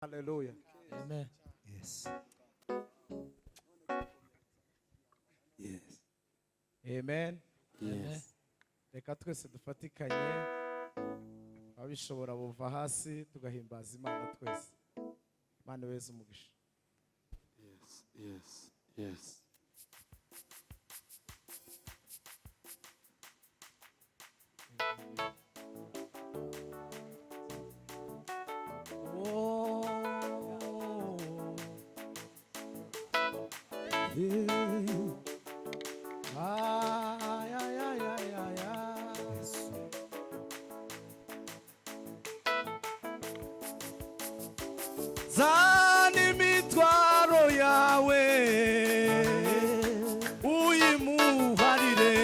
Hallelujah. Amen. Yes. Yes. Amen. Yes. Reka twese dufatikanye abishobora buva hasi tugahimbaza Imana twese. Imana weze umugisha. Yes, yes, yes. Oh. Yeah. Ay, ay, ay, ay, ay, ay. Yes. Zani mitwaro yawe uyimuharire.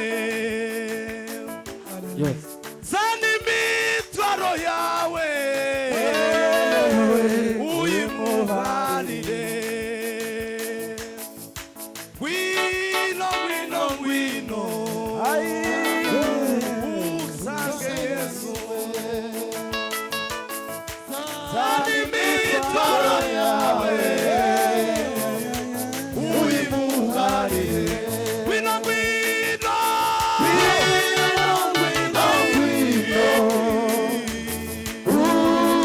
Yes. Zani mitwaro yawe uyimuharire. Gwino, gwino, gwino, usange Yesu. Zani mitwaro yawe uyimuharire. Gwino, gwino,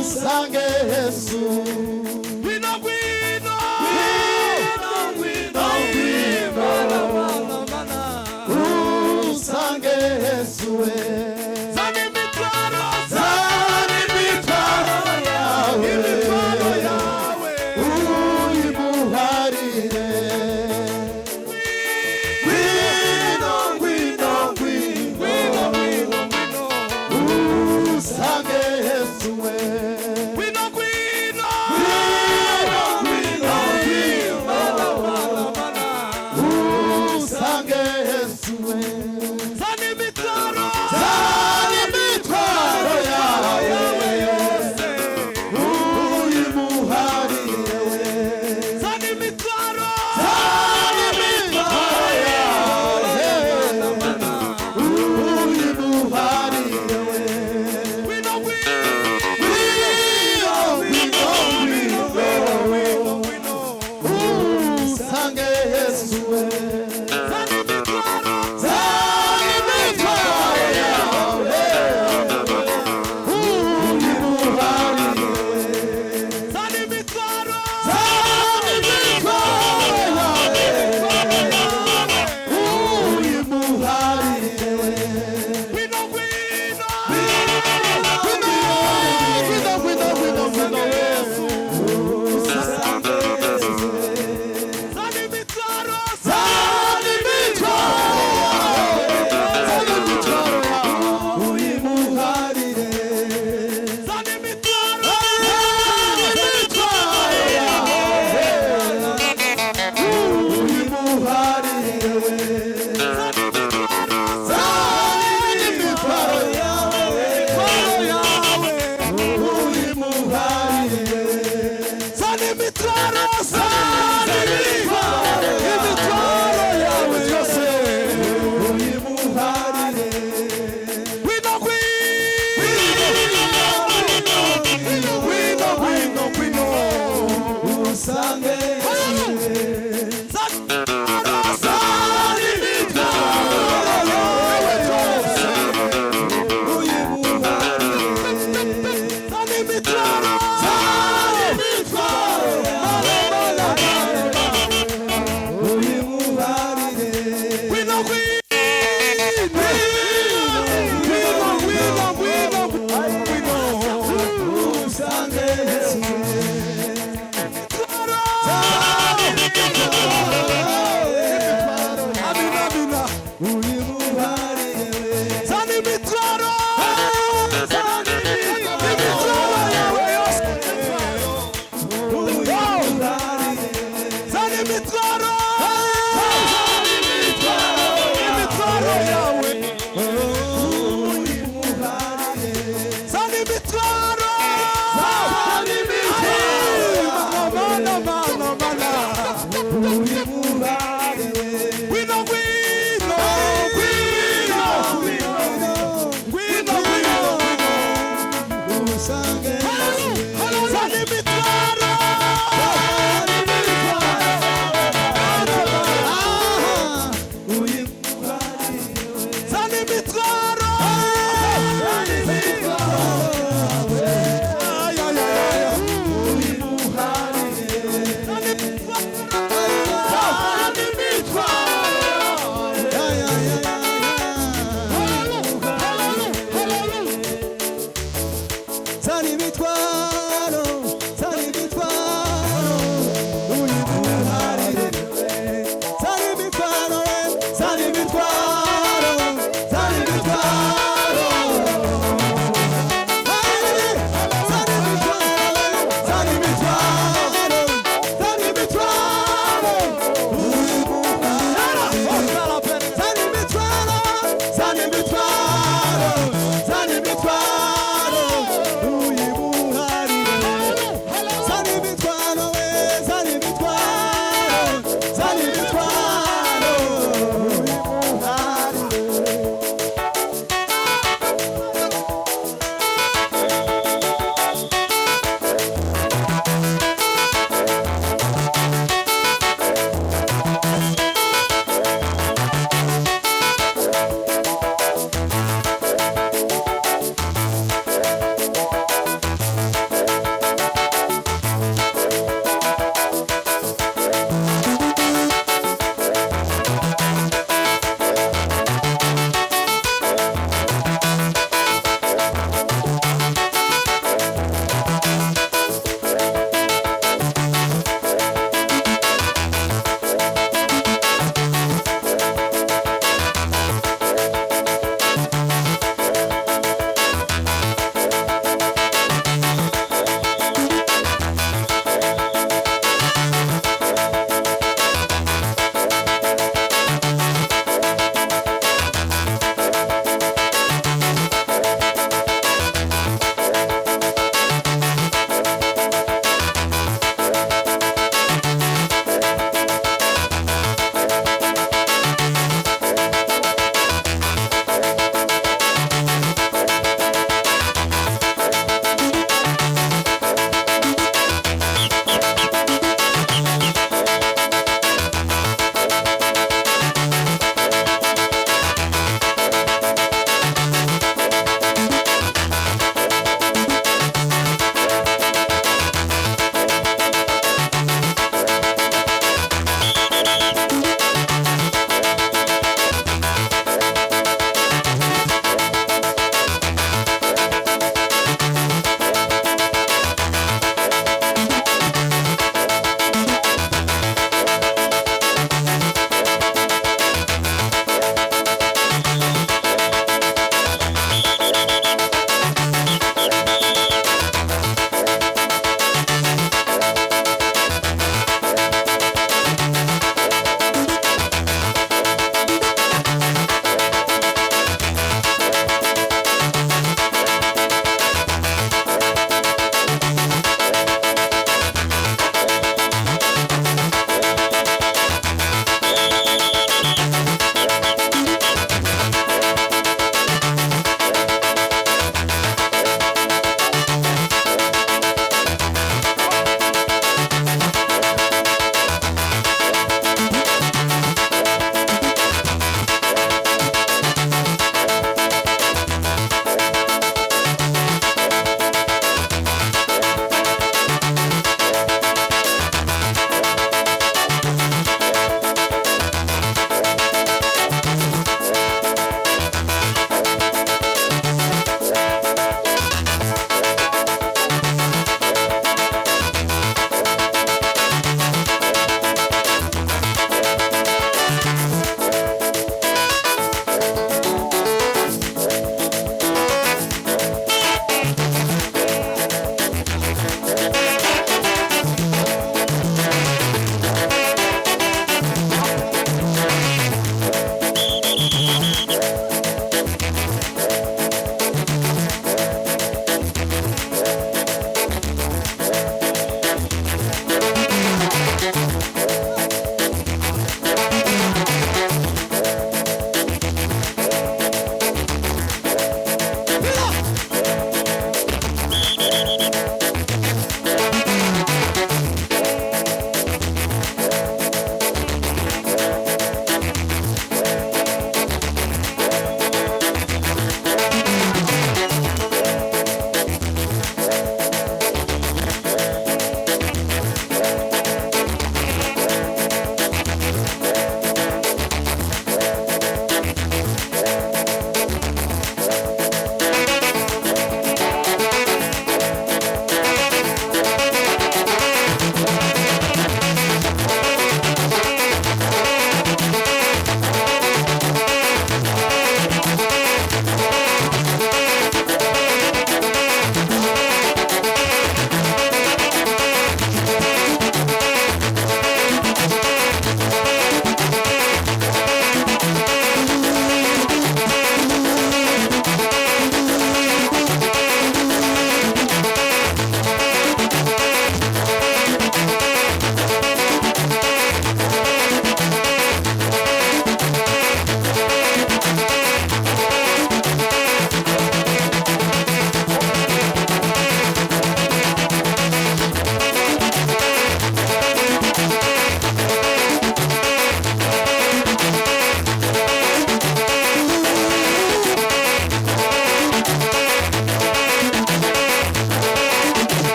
Usange Yesu. gwino, gwino, Usange Yesu. zani mitwaro, Imitwaro yawe imitwaro yawe uyimuharire. Gwino, gwino, gwino, Usange Yesu. gwino, gwino, Gwino,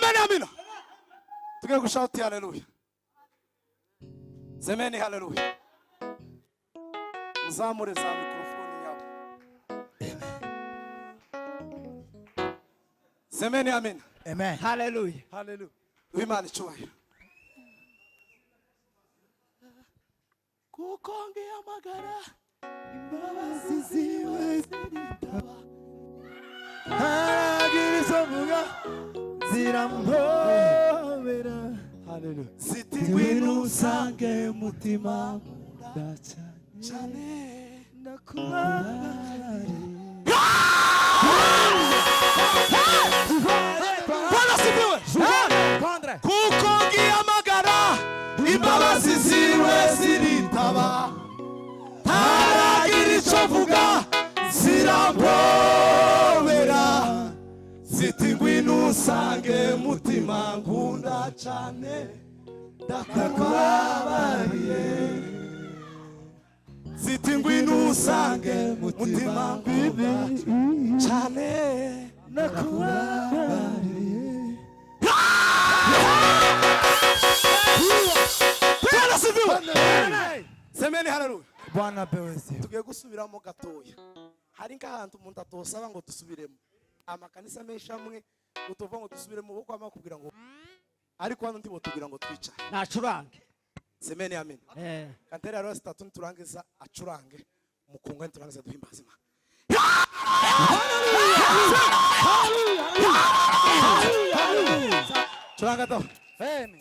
Semeni amina. Tuge kushauti haleluya. Semeni haleluya. Mzamure za mikrofoni yao. Semeni amina. Amen. Haleluya. Haleluya. Wimani chuwayo. Kukongea magara. Imbabazi ziwe zitaba. Agirisovuga zirampobera. Haleluya. Ngwino usange mutima Cyane. ndakubabariye. Bwana sifiwe. Kukongea magara. Imbabazi ziwe ziritaba. Haragira icyo vuga zirampobera. Ziti ngwino usange mutima nkunda cyane ndakubabariye. Ziti ngwino usange mutima nkunda cyane Ndakubabariye. Bwana sifiwe. Semeni haleluya. Bwana apewe sifa. Tugiye gusubiramo gatoya. Hari nk'ahantu umuntu atosaba ngo dusubiremo. Amakanisa menshi amwe utuva ngo dusubiremo bo kwama kugira ngo ariko hano ndi botubwira ngo twica. Nacurange. Semeni amen. Kantera ya Rose tatu turangiza acurange mukunga turangiza duhimbaza Imana. Hallelujah. Curanga to. Amen.